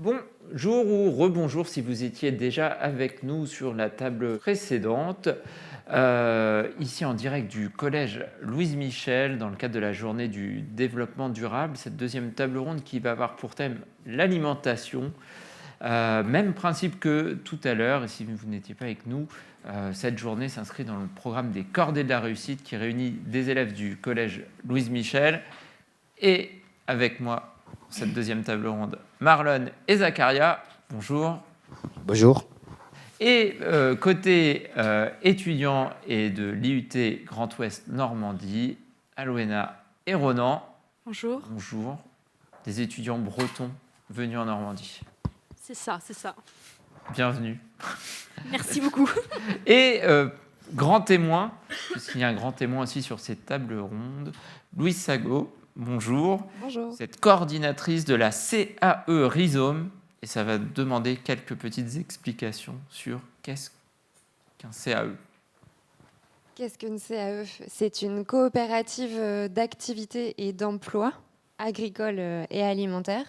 Bonjour ou rebonjour si vous étiez déjà avec nous sur la table précédente. Ici en direct du collège Louise Michel dans le cadre de la journée du développement durable, cette deuxième table ronde qui va avoir pour thème l'alimentation. Même principe que tout à l'heure, et si vous n'étiez pas avec nous, cette journée s'inscrit dans le programme des Cordées de la réussite qui réunit des élèves du collège Louise Michel et avec moi cette deuxième table ronde, Marlon et Zacharia. Bonjour. Bonjour. Et côté étudiants et de l'IUT Grand Ouest Normandie, Alwena et Ronan. Bonjour. Bonjour. Des étudiants bretons venus en Normandie. C'est ça. Bienvenue. Merci beaucoup. Et grand témoin, puisqu'il y a un grand témoin aussi sur cette table ronde, Louise Sago. Bonjour. Bonjour. Vous êtes coordinatrice de la CAE Rhizome et ça va demander quelques petites explications sur qu'est-ce qu'un CAE. Qu'est-ce qu'une CAE ? C'est une coopérative d'activité et d'emploi agricole et alimentaire.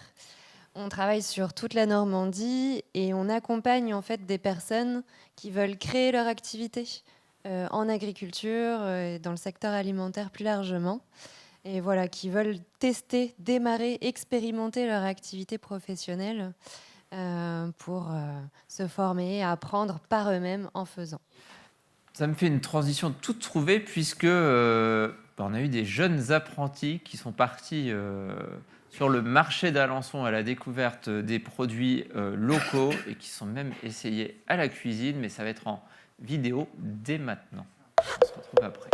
On travaille sur toute la Normandie et on accompagne en fait des personnes qui veulent créer leur activité en agriculture et dans le secteur alimentaire plus largement. Et voilà, qui veulent tester, démarrer, expérimenter leur activité professionnelle pour se former et apprendre par eux-mêmes en faisant. Ça me fait une transition toute trouvée puisque on a eu des jeunes apprentis qui sont partis sur le marché d'Alençon à la découverte des produits locaux et qui sont même essayés à la cuisine, mais ça va être en vidéo dès maintenant. On se retrouve après.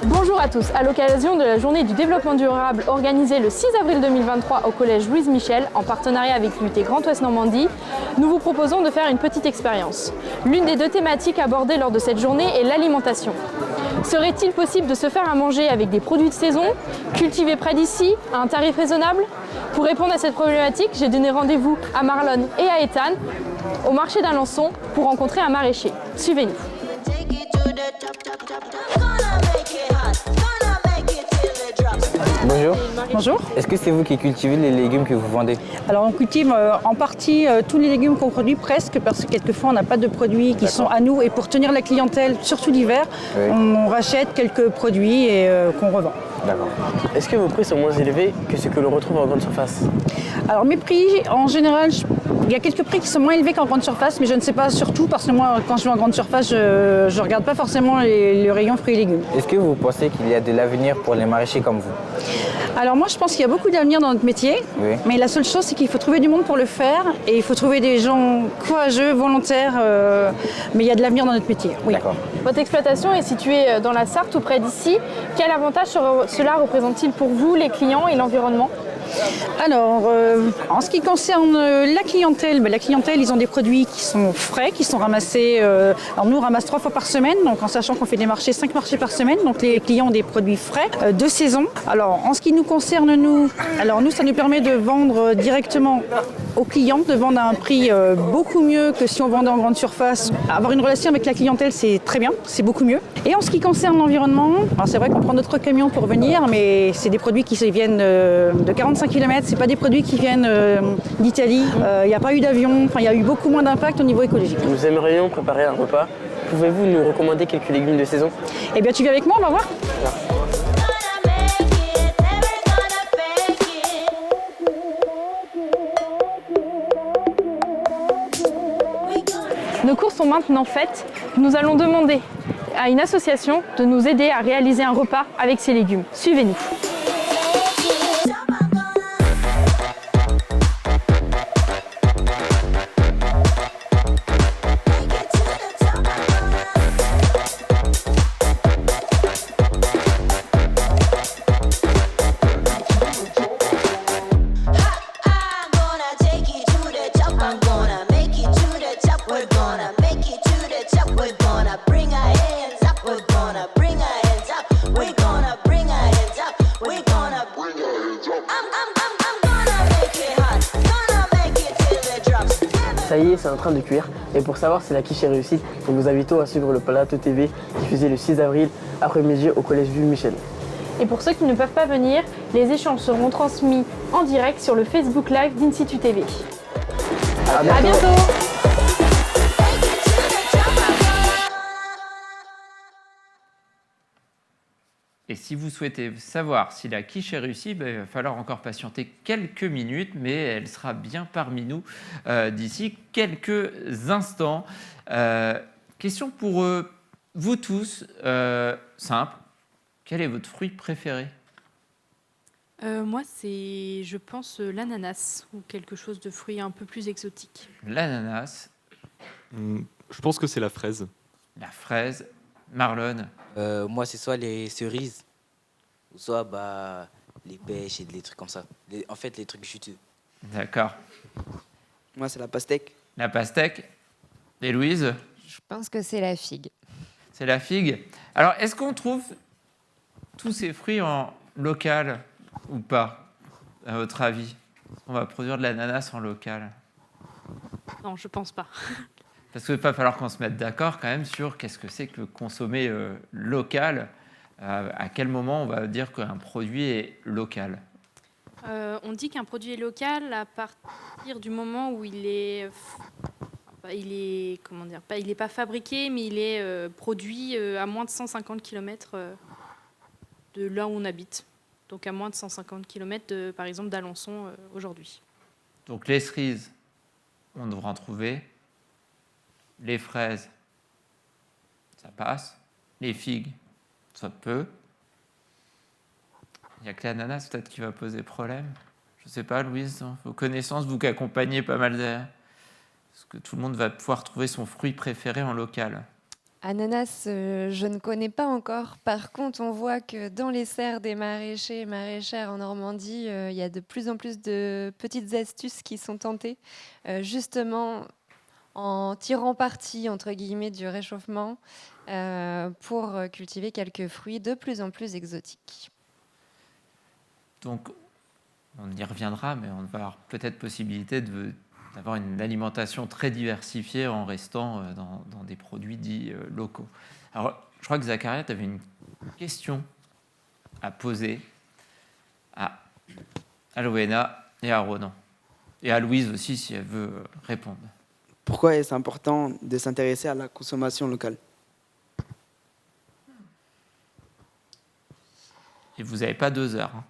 Bonjour à tous. À l'occasion de la journée du développement durable organisée le 6 avril 2023 au collège Louise Michel, en partenariat avec l'UT Grand Ouest Normandie, nous vous proposons de faire une petite expérience. L'une des deux thématiques abordées lors de cette journée est l'alimentation. Serait-il possible de se faire à manger avec des produits de saison, cultivés près d'ici, à un tarif raisonnable ? Pour répondre à cette problématique, j'ai donné rendez-vous à Marlon et à Ethan au marché d'Alençon pour rencontrer un maraîcher. Suivez-nous. Bonjour. Bonjour. Est-ce que c'est vous qui cultivez les légumes que vous vendez ? Alors on cultive en partie tous les légumes qu'on produit presque parce que quelquefois on n'a pas de produits qui sont à nous et pour tenir la clientèle, surtout l'hiver, on rachète quelques produits et qu'on revend. D'accord. Est-ce que vos prix sont moins élevés que ce que l'on retrouve en grande surface ? Alors mes prix, en général, il y a quelques prix qui sont moins élevés qu'en grande surface, mais je ne sais pas surtout parce que moi, quand je vais en grande surface, je ne regarde pas forcément le rayon fruits et légumes. Est-ce que vous pensez qu'il y a de l'avenir pour les maraîchers comme vous ? Alors moi, je pense qu'il y a beaucoup d'avenir dans notre métier, mais la seule chose, c'est qu'il faut trouver du monde pour le faire et il faut trouver des gens courageux, volontaires, mais il y a de l'avenir dans notre métier. Oui. D'accord. Votre exploitation est située dans la Sarthe ou près d'ici. Quel avantage cela représente-t-il pour vous, les clients et l'environnement ? Alors, en ce qui concerne la clientèle, ils ont des produits qui sont frais, qui sont ramassés. Alors nous, on ramasse 3 fois par semaine, donc en sachant qu'on fait des marchés, 5 marchés par semaine. Donc les clients ont des produits frais de saison. Alors, en ce qui nous concerne, nous, ça nous permet de vendre directement aux clients, de vendre à un prix beaucoup mieux que si on vendait en grande surface. Avoir une relation avec la clientèle, c'est très bien, c'est beaucoup mieux. Et en ce qui concerne l'environnement, alors c'est vrai qu'on prend notre camion pour venir, mais c'est des produits qui viennent de 45 km, c'est pas des produits qui viennent d'Italie. Il n'y a pas eu d'avion, il y a eu beaucoup moins d'impact au niveau écologique. Nous aimerions préparer un repas. Pouvez-vous nous recommander quelques légumes de saison ? Eh bien, tu viens avec moi, on va voir. Nos courses sont maintenant faites. Nous allons demander à une association de nous aider à réaliser un repas avec ces légumes. Suivez-nous. I'm gonna make it hot, gonna make it till it drops. Ça y est, c'est en train de cuire. Et pour savoir si la quiche est réussie, nous vous invitons à suivre le Plateau TV diffusé le 6 avril après-midi au collège Louis Michel. Et pour ceux qui ne peuvent pas venir, les échanges seront transmis en direct sur le Facebook Live d'Insitu TV. À À bientôt. bientôt. Et si vous souhaitez savoir si la quiche est réussie, ben, il va falloir encore patienter quelques minutes, mais elle sera bien parmi nous d'ici quelques instants. Question pour vous tous, simple. Quel est votre fruit préféré? Moi, c'est, je pense, l'ananas ou quelque chose de fruit un peu plus exotique. L'ananas, Je pense que c'est la fraise. la fraise, Marlon, Moi, c'est soit les cerises, ou soit les pêches et des trucs comme ça. En fait, les trucs juteux. d'accord. Moi, c'est la pastèque. La pastèque. Et Louise, Je pense que c'est la figue. c'est la figue. Alors, est-ce qu'on trouve tous ces fruits en local ou pas, à votre avis? On va produire de l'ananas en local. Non, je pense pas. Parce qu'il va falloir qu'on se mette d'accord quand même sur qu'est-ce que c'est que le consommer local. À quel moment on va dire qu'un produit est local? On dit qu'un produit est local à partir du moment où il est, comment dire, il n'est pas fabriqué, mais il est produit à moins de 150 km de là où on habite. Donc à moins de 150 km, par exemple, d'Alençon aujourd'hui. Donc les cerises, on devra en trouver. Les fraises, ça passe. Les figues, ça peut. Il n'y a que l'ananas peut-être qui va poser problème. Je ne sais pas, Louise, dans vos connaissances, vous qui accompagnez pas mal de... Est-ce que tout le monde va pouvoir trouver son fruit préféré en local? Ananas, je ne connais pas encore. Par contre, on voit que dans les serres des maraîchers et maraîchères en Normandie, il y a de plus en plus de petites astuces qui sont tentées, justement en tirant parti, entre guillemets, du réchauffement pour cultiver quelques fruits de plus en plus exotiques. Donc, on y reviendra, mais on va avoir peut-être possibilité d'avoir une alimentation très diversifiée en restant dans des produits dits locaux. Alors, je crois que Zacharia, tu avais une question à poser à Loena et à Ronan. Et à Louise aussi, si elle veut répondre. Pourquoi est-ce important de s'intéresser à la consommation locale? Et vous n'avez pas 2 heures. Hein.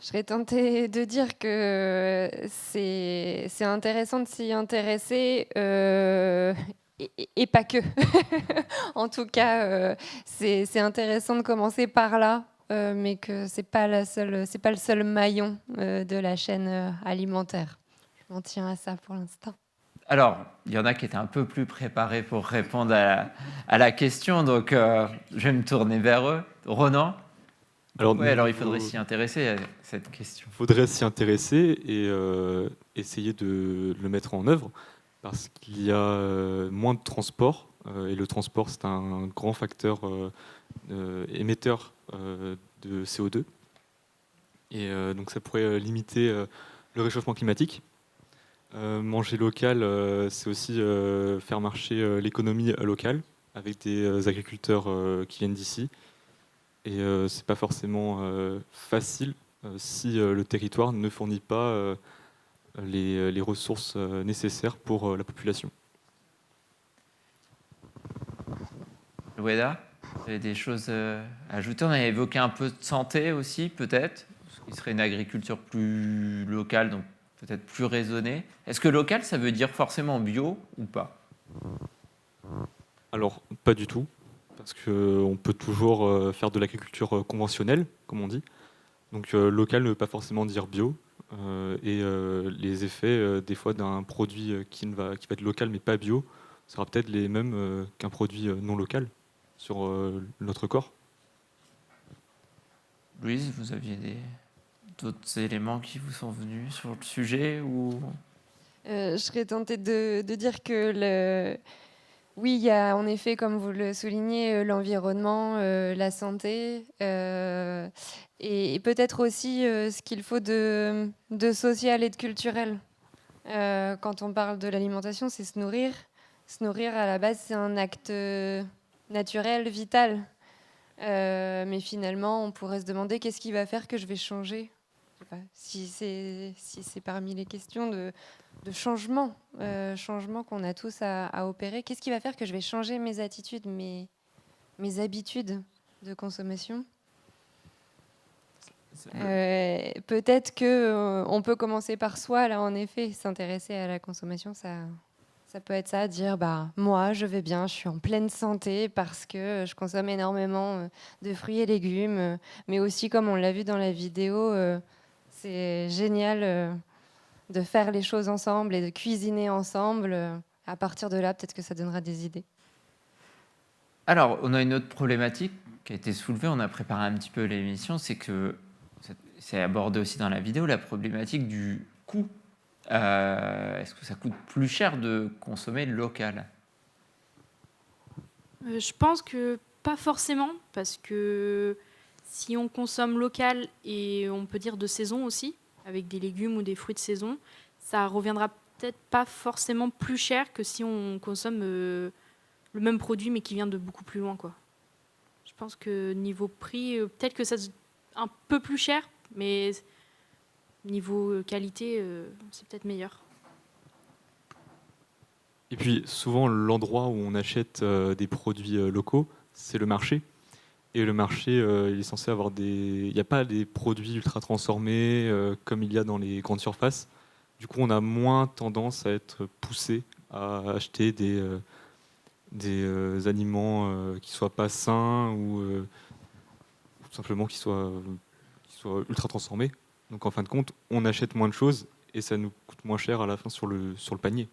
Je serais tentée de dire que c'est intéressant de s'y intéresser et pas que. En tout cas, c'est intéressant de commencer par là, mais que c'est pas le seul maillon de la chaîne alimentaire. Je m'en tiens à ça pour l'instant. Alors, il y en a qui étaient un peu plus préparés pour répondre à la question, donc je vais me tourner vers eux. Ronan? Alors il faudrait s'y intéresser à cette question. Il faudrait s'y intéresser et essayer de le mettre en œuvre parce qu'il y a moins de transport et le transport c'est un grand facteur émetteur de CO2 et donc ça pourrait limiter le réchauffement climatique. Manger local, c'est aussi faire marcher l'économie locale avec des agriculteurs qui viennent d'ici. Et c'est pas forcément facile si le territoire ne fournit pas les ressources nécessaires pour la population. Loueda, vous avez des choses à ajouter? On a évoqué un peu de santé aussi, peut-être, ce qui serait une agriculture plus locale, donc peut-être plus raisonnée. Est-ce que local, ça veut dire forcément bio ou pas? Alors, pas du tout. Parce qu'on peut toujours faire de l'agriculture conventionnelle, comme on dit. Donc local ne veut pas forcément dire bio. Et les effets, des fois, d'un produit qui va être local mais pas bio, sera peut-être les mêmes qu'un produit non local sur notre corps. Louise, vous aviez d'autres éléments qui vous sont venus sur le sujet ou... Je serais tentée de dire que Oui, il y a en effet, comme vous le soulignez, l'environnement, la santé, et peut-être aussi ce qu'il faut de social et de culturel. Quand on parle de l'alimentation, c'est se nourrir. Se nourrir, à la base, c'est un acte naturel, vital. Mais finalement, on pourrait se demander qu'est-ce qui va faire que je vais changer. Je sais pas, si c'est parmi les questions de changement, changement qu'on a tous à opérer. Qu'est-ce qui va faire que je vais changer mes attitudes, mes habitudes de consommation? Peut-être que on peut commencer par soi, là, en effet. S'intéresser à la consommation, ça peut être ça, dire moi, je vais bien, je suis en pleine santé parce que je consomme énormément de fruits et légumes. Mais aussi, comme on l'a vu dans la vidéo, c'est génial de faire les choses ensemble et de cuisiner ensemble. À partir de là, peut-être que ça donnera des idées. Alors, on a une autre problématique qui a été soulevée, on a préparé un petit peu l'émission, c'est que c'est abordé aussi dans la vidéo, la problématique du coût. Est-ce que ça coûte plus cher de consommer local ? Je pense que pas forcément, parce que si on consomme local et on peut dire de saison aussi, avec des légumes ou des fruits de saison, ça reviendra peut-être pas forcément plus cher que si on consomme le même produit mais qui vient de beaucoup plus loin, quoi. Je pense que niveau prix, peut-être que ça un peu plus cher, mais niveau qualité, c'est peut-être meilleur. Et puis souvent, l'endroit où on achète des produits locaux, c'est le marché. Et le marché, il est censé avoir il n'y a pas des produits ultra transformés comme il y a dans les grandes surfaces. Du coup, on a moins tendance à être poussé à acheter des aliments qui ne soient pas sains ou tout simplement qui soient ultra transformés. Donc en fin de compte, on achète moins de choses et ça nous coûte moins cher à la fin sur le panier.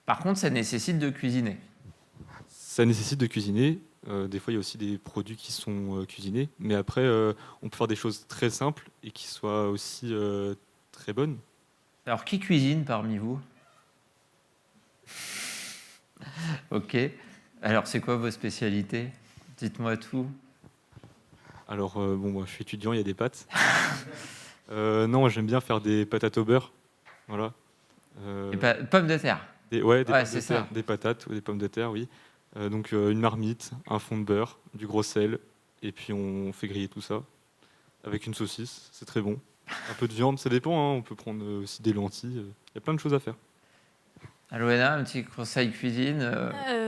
Par contre, ça nécessite de cuisiner. Ça nécessite de cuisiner. Des fois, il y a aussi des produits qui sont cuisinés. Mais après, on peut faire des choses très simples et qui soient aussi très bonnes. Alors, qui cuisine parmi vous ? Ok. Alors, c'est quoi vos spécialités ? Dites-moi tout. Alors, moi, je suis étudiant, il y a des pâtes. Non, j'aime bien faire des patates au beurre. Voilà. Pommes de terre. Des pommes de terre, ça. des patates ou des pommes de terre, oui. Donc une marmite, un fond de beurre, du gros sel, et puis on fait griller tout ça avec une saucisse, c'est très bon. Un peu de viande, ça dépend, hein, on peut prendre aussi des lentilles, il y a plein de choses à faire. Aloëna, un petit conseil cuisine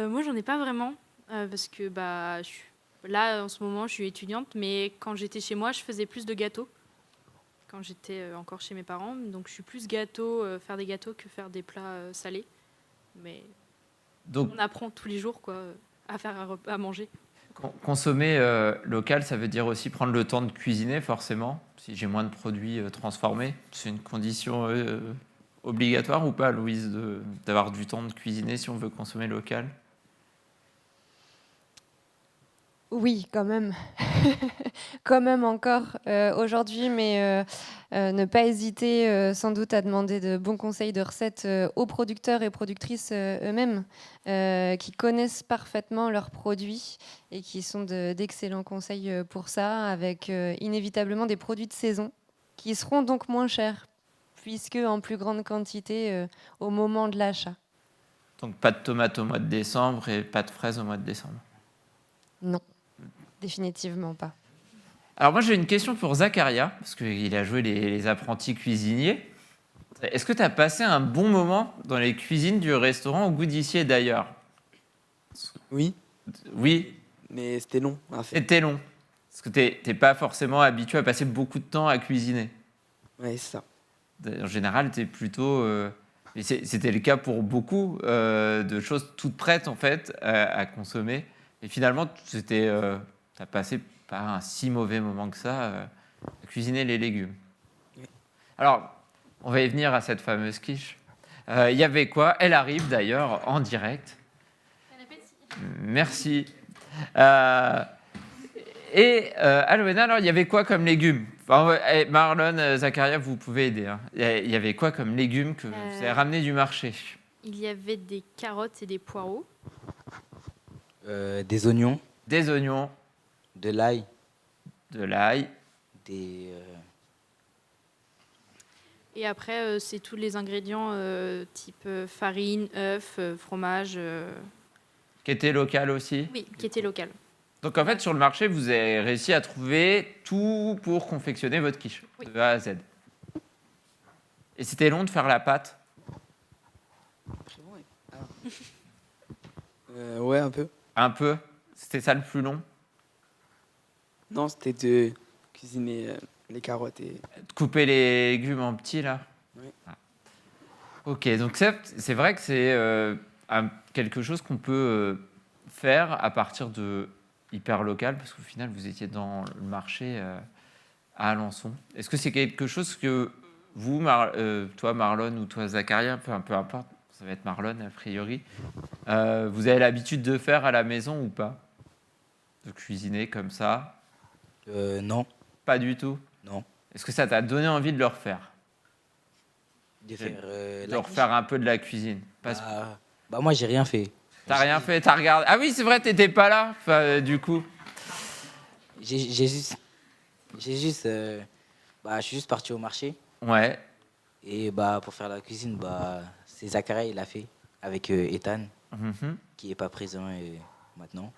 Moi, j'en ai pas vraiment, parce que là, en ce moment, je suis étudiante, mais quand j'étais chez moi, je faisais plus de gâteaux, quand j'étais encore chez mes parents. Donc, je suis plus faire des gâteaux que faire des plats salés. Mais donc, on apprend tous les jours à faire à manger. Consommer local, ça veut dire aussi prendre le temps de cuisiner, forcément. Si j'ai moins de produits transformés, c'est une condition obligatoire ou pas, Louise, d'avoir du temps de cuisiner si on veut consommer local ? Oui, quand même. Quand même encore aujourd'hui, mais ne pas hésiter sans doute à demander de bons conseils de recettes aux producteurs et productrices eux-mêmes qui connaissent parfaitement leurs produits et qui sont d'excellents conseils pour ça, avec inévitablement des produits de saison qui seront donc moins chers puisque en plus grande quantité au moment de l'achat. Donc pas de tomates au mois de décembre et pas de fraises au mois de décembre ? Non, définitivement pas. Alors moi j'ai une question pour Zacharia, parce qu'il a joué les apprentis cuisiniers. Est-ce que tu as passé un bon moment dans les cuisines du restaurant Au Goût d'Ici et d'ailleurs ? Oui. Oui. Mais c'était long à faire. C'était long. Parce que tu n'es pas forcément habitué à passer beaucoup de temps à cuisiner. Oui, c'est ça. En général, tu es plutôt... et c'était le cas pour beaucoup de choses toutes prêtes en fait à consommer. Et finalement, tu as passé pas un si mauvais moment que ça à cuisiner les légumes. Oui. Alors, on va y venir à cette fameuse quiche. Il y avait quoi ? Elle arrive d'ailleurs en direct. Merci. Aloëna, alors il y avait quoi comme légumes ? Marlon, Zacharia, vous pouvez aider. Hein. Il y avait quoi comme légumes que vous avez ramené du marché ? Il y avait des carottes et des poireaux. Des oignons, des oignons, de l'ail, de l'ail. des... Et après, c'est tous les ingrédients type farine, œufs, fromage, Qui était local aussi. oui, qui étaient locales. Donc en fait, sur le marché, vous avez réussi à trouver tout pour confectionner votre quiche, Oui. de A à Z. Et c'était long de faire la pâte. Ouais, un peu. Un peu. C'était ça le plus long. Non, c'était de cuisiner les carottes et... De couper les légumes en petits, là. Oui. Ah. Ok, donc c'est vrai que c'est quelque chose qu'on peut faire à partir de hyper local, parce qu'au final, vous étiez dans le marché à Alençon. Est-ce que c'est quelque chose que vous, toi Marlon ou toi Zacharia, peu importe, ça va être Marlon a priori, vous avez l'habitude de faire à la maison ou pas? De cuisiner comme ça? Non, Pas du tout. non. Est-ce que ça t'a donné envie de le refaire? De faire De refaire un peu de la cuisine? Bah, moi, j'ai rien fait. T'as rien fait, t'as regardé. Ah oui, c'est vrai, t'étais pas là, du coup. J'ai juste... bah, je suis juste parti au marché. Ouais. Et bah, pour faire la cuisine, bah, c'est Zacharia, il l'a fait avec Ethan, Mhm. qui est pas présent maintenant.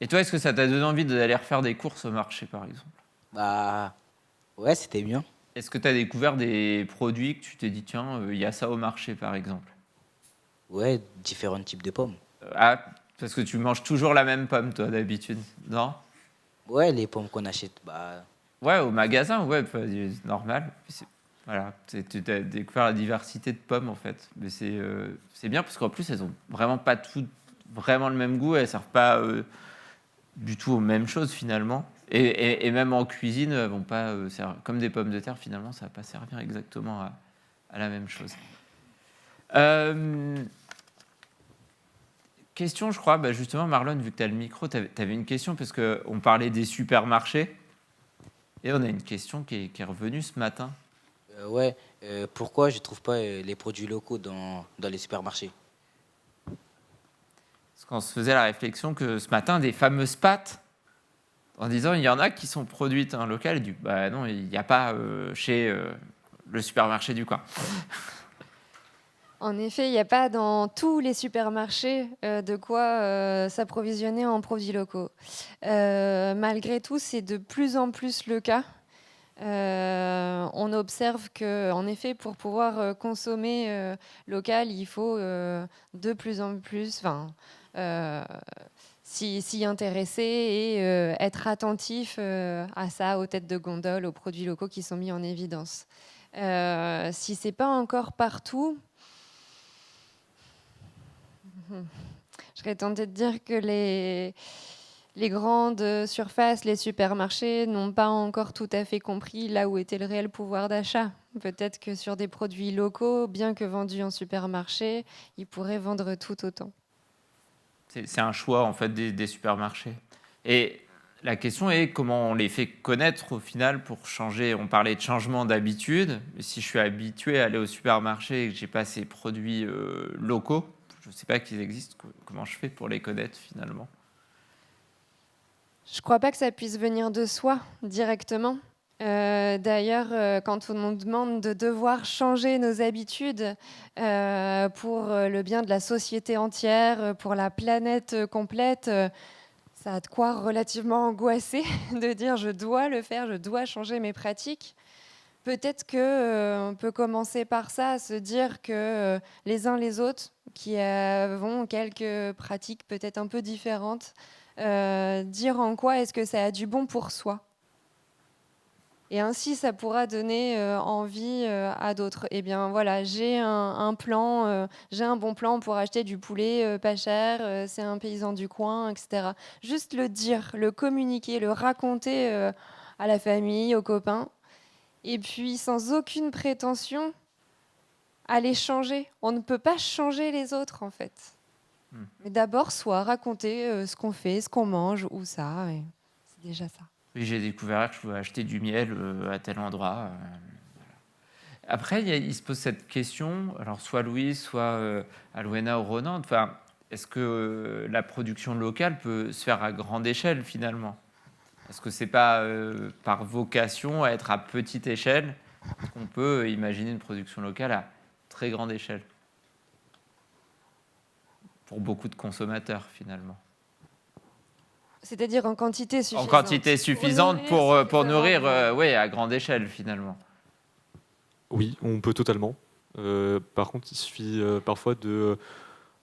Et toi, est-ce que ça t'a donné envie d'aller refaire des courses au marché, par exemple? Bah, ouais, c'était bien. Est-ce que tu as découvert des produits que tu t'es dit, tiens, il y a ça au marché, par exemple? Ouais, différents types de pommes. Ah, parce que tu manges toujours la même pomme, toi, d'habitude, non? Ouais, les pommes qu'on achète, bah, Ouais, au magasin, ouais, normal. Voilà, tu as découvert la diversité de pommes, en fait. Mais c'est bien, parce qu'en plus, elles ont vraiment pas toutes vraiment le même goût, elles servent pas du tout aux mêmes choses, finalement. Et même en cuisine, elles vont pas servir, comme des pommes de terre, finalement, ça va pas servir exactement à la même chose. Question, je crois, justement, Marlon, vu que tu as le micro, tu avais une question, parce qu'on parlait des supermarchés, et on a une question qui est revenue ce matin. ouais, pourquoi je trouve pas les produits locaux dans les supermarchés? Parce qu'on se faisait la réflexion que ce matin, des fameuses pâtes, en disant, il y en a qui sont produites en local, et du bah non, il n'y a pas chez le supermarché du coin. En effet, il n'y a pas dans tous les supermarchés de quoi s'approvisionner en produits locaux. Malgré tout, c'est de plus en plus le cas. On observe que, en effet, pour pouvoir consommer local, il faut de plus en plus s'y intéresser et être attentif à ça, aux têtes de gondole, aux produits locaux qui sont mis en évidence. Si c'est pas encore partout, je serais tentée de dire que les grandes surfaces, les supermarchés n'ont pas encore tout à fait compris là où était le réel pouvoir d'achat. Peut-être que sur des produits locaux, bien que vendus en supermarché, ils pourraient vendre tout autant. C'est un choix, en fait, des supermarchés. Et la question est comment on les fait connaître, au final, pour changer. On parlait de changement d'habitude. Si je suis habitué à aller au supermarché et que je n'ai pas ces produits locaux, je ne sais pas qu'ils existent, comment je fais pour les connaître, finalement? Je ne crois pas que ça puisse venir de soi directement. D'ailleurs, quand on nous demande de devoir changer nos habitudes pour le bien de la société entière, pour la planète complète, ça a de quoi relativement angoisser de dire je dois le faire, je dois changer mes pratiques. Peut-être qu'on peut commencer par ça, à se dire que les uns les autres, qui avons quelques pratiques peut-être un peu différentes, dire en quoi est-ce que ça a du bon pour soi. Et ainsi, ça pourra donner envie à d'autres. Eh bien, voilà, j'ai un plan, j'ai un bon plan pour acheter du poulet pas cher, c'est un paysan du coin, etc. Juste le dire, le communiquer, le raconter à la famille, aux copains. Et puis, sans aucune prétention, aller changer. On ne peut pas changer les autres, en fait. Mais d'abord, soit raconter ce qu'on fait, ce qu'on mange, où ça. Et c'est déjà ça. Oui, j'ai découvert que je pouvais acheter du miel à tel endroit. Voilà. Après, il se pose cette question, alors soit Louis, soit Alwena ou Ronan, enfin, est-ce que la production locale peut se faire à grande échelle finalement? Est-ce que c'est pas par vocation à être à petite échelle qu'on peut imaginer une production locale à très grande échelle pour beaucoup de consommateurs finalement? C'est-à-dire en quantité suffisante. En quantité suffisante pour nourrir ouais, à grande échelle finalement. Oui, on peut totalement. Par contre, il suffit parfois de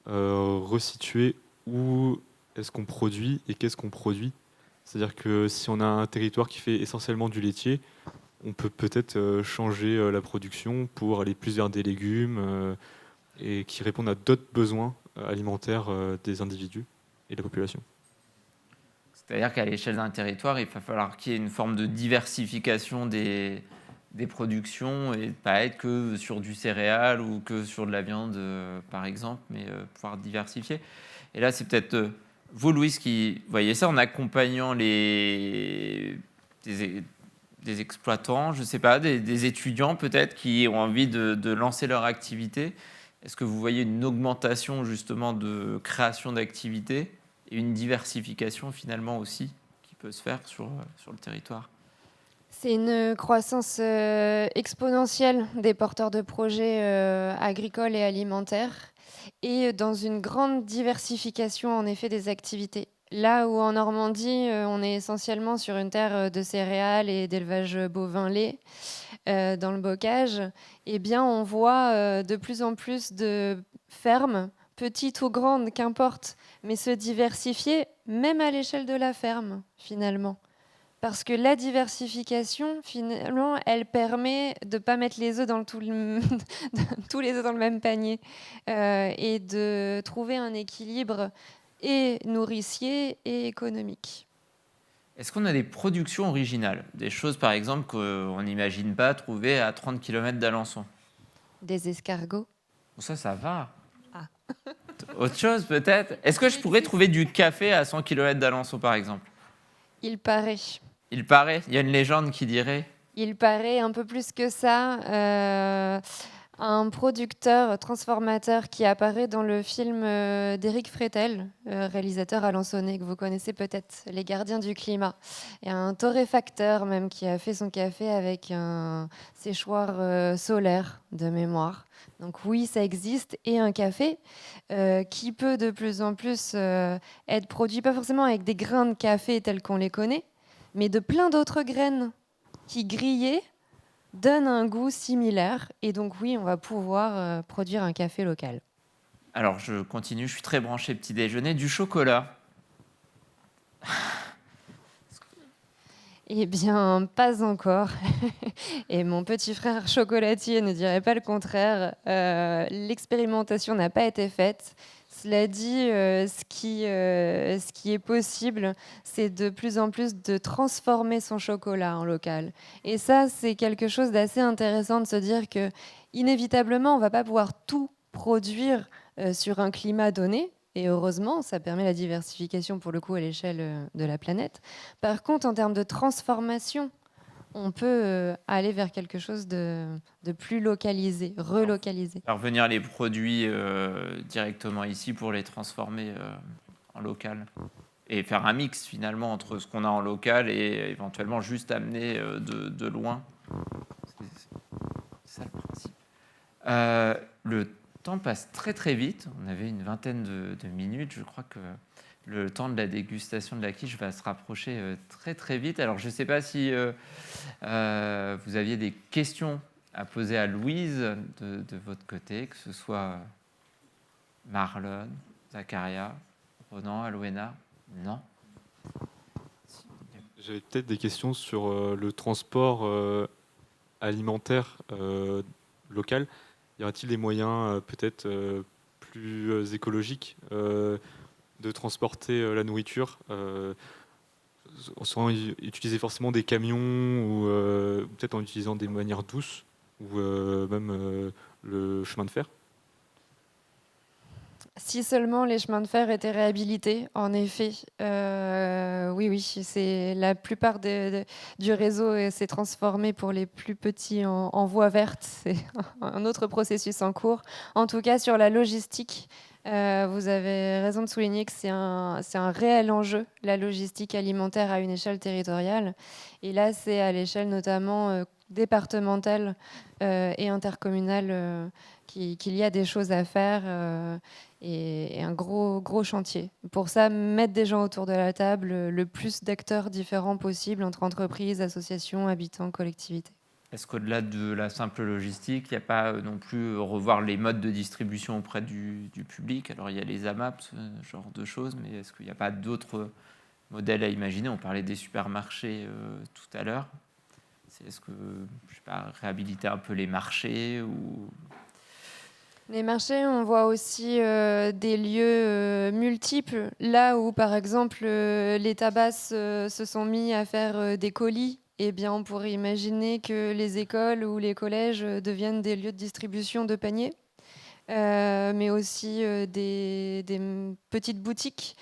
resituer où est-ce qu'on produit et qu'est-ce qu'on produit. C'est-à-dire que si on a un territoire qui fait essentiellement du laitier, on peut peut-être changer la production pour aller plus vers des légumes et qui répondent à d'autres besoins alimentaires des individus et de la population. C'est-à-dire qu'à l'échelle d'un territoire, il va falloir qu'il y ait une forme de diversification des productions et pas être que sur du céréal ou que sur de la viande, par exemple, mais pouvoir diversifier. Et là, c'est peut-être vous, Louise, qui voyez ça en accompagnant des exploitants, je ne sais pas, des étudiants peut-être qui ont envie de lancer leur activité. Est-ce que vous voyez une augmentation justement de création d'activités et une diversification finalement aussi qui peut se faire sur le territoire? C'est une croissance exponentielle des porteurs de projets agricoles et alimentaires et dans une grande diversification en effet des activités. Là où en Normandie, on est essentiellement sur une terre de céréales et d'élevage bovin-lait dans le bocage, eh bien on voit de plus en plus de fermes, petites ou grandes, qu'importe, mais se diversifier même à l'échelle de la ferme finalement. Parce que la diversification, finalement, elle permet de ne pas mettre les œufs dans tous les œufs dans le même panier et de trouver un équilibre et nourricier et économique. Est-ce qu'on a des productions originales? Des choses, par exemple, qu'on n'imagine pas trouver à 30 km d'Alençon? Des escargots. Ça va. Ah. Autre chose, peut-être? Est-ce que je pourrais trouver du café à 100 km d'Alençon, par exemple? Il paraît. Il paraît, il y a une légende qui dirait. Il paraît un peu plus que ça. Un producteur, transformateur qui apparaît dans le film d'Éric Freitel, réalisateur alençonnais que vous connaissez peut-être, Les Gardiens du Climat. Il y a un torréfacteur même qui a fait son café avec un séchoir solaire de mémoire. Donc oui, ça existe. Et un café qui peut de plus en plus être produit, pas forcément avec des grains de café tels qu'on les connaît, mais de plein d'autres graines qui, grillées, donnent un goût similaire. Et donc oui, on va pouvoir produire un café local. Alors, je continue, je suis très branché petit déjeuner. Du chocolat. Eh bien, pas encore. Et mon petit frère chocolatier ne dirait pas le contraire. L'expérimentation n'a pas été faite. Cela dit, ce qui est possible, c'est de plus en plus de transformer son chocolat en local. Et ça, c'est quelque chose d'assez intéressant de se dire que, inévitablement, on ne va pas pouvoir tout produire sur un climat donné. Et heureusement, ça permet la diversification pour le coup à l'échelle de la planète. Par contre, en termes de transformation, on peut aller vers quelque chose de plus localisé, relocalisé. Faire venir les produits directement ici pour les transformer en local. Et faire un mix finalement entre ce qu'on a en local et éventuellement juste amener de loin. C'est ça le principe. Le temps passe très très vite. On avait une vingtaine de minutes. Je crois que le temps de la dégustation de la quiche va se rapprocher très très vite. Alors je ne sais pas si vous aviez des questions à poser à Louise de votre côté, que ce soit Marlon, Zacharia, Ronan, Alwena. Non? J'avais peut-être des questions sur le transport alimentaire local. Y aura-t-il des moyens peut-être plus écologiques de transporter la nourriture sans utiliser forcément des camions ou peut-être en utilisant des manières douces ou même le chemin de fer? Si seulement les chemins de fer étaient réhabilités, en effet. Oui, c'est la plupart du réseau s'est transformé pour les plus petits en voie verte. C'est un autre processus en cours. En tout cas, sur la logistique, Vous avez raison de souligner que c'est un réel enjeu, la logistique alimentaire à une échelle territoriale. Et là, c'est à l'échelle notamment départementale et intercommunale qu'il y a des choses à faire et un gros chantier. Pour ça, mettre des gens autour de la table, le plus d'acteurs différents possible entre entreprises, associations, habitants, collectivités. Est-ce qu'au-delà de la simple logistique, il n'y a pas non plus revoir les modes de distribution auprès du public? Alors, il y a les AMAP, ce genre de choses, mais est-ce qu'il n'y a pas d'autres modèles à imaginer? On parlait des supermarchés tout à l'heure. Est-ce que, je sais pas, réhabiliter un peu les marchés ou... Les marchés, on voit aussi des lieux multiples. Là où, par exemple, les tabacs se sont mis à faire des colis, eh bien, on pourrait imaginer que les écoles ou les collèges deviennent des lieux de distribution de paniers, mais aussi des petites boutiques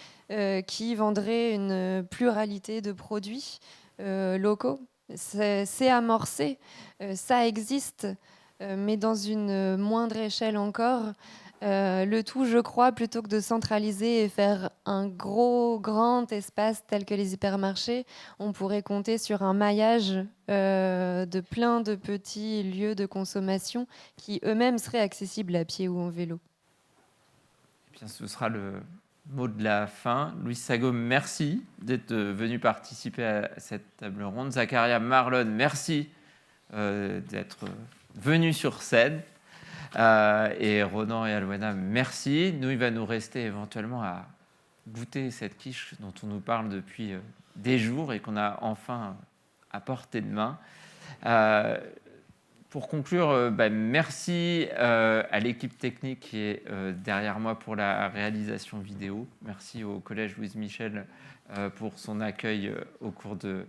qui vendraient une pluralité de produits locaux. C'est amorcé, ça existe. Mais dans une moindre échelle encore. Le tout, je crois, plutôt que de centraliser et faire un grand espace tel que les hypermarchés, on pourrait compter sur un maillage de plein de petits lieux de consommation qui eux-mêmes seraient accessibles à pied ou en vélo. Eh bien, ce sera le mot de la fin. Louis Sago, merci d'être venu participer à cette table ronde. Zacharia, Marlon, merci d'être venu sur scène. Et Ronan et Alwena, merci. Nous, il va nous rester éventuellement à goûter cette quiche dont on nous parle depuis des jours et qu'on a enfin à portée de main. Pour conclure, merci à l'équipe technique qui est derrière moi pour la réalisation vidéo. Merci au Collège Louise Michel pour son accueil au cours de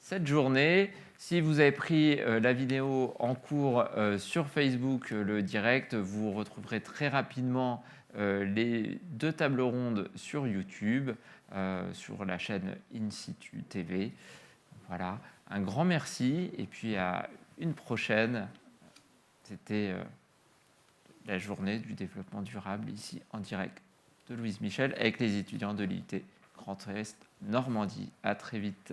cette journée. Si vous avez pris la vidéo en cours sur Facebook, le direct, vous retrouverez très rapidement les 2 tables rondes sur YouTube, sur la chaîne InSitu TV. Voilà, un grand merci et puis à une prochaine. C'était la journée du développement durable ici en direct de Louise Michel avec les étudiants de l'IUT Grand Est Normandie. À très vite.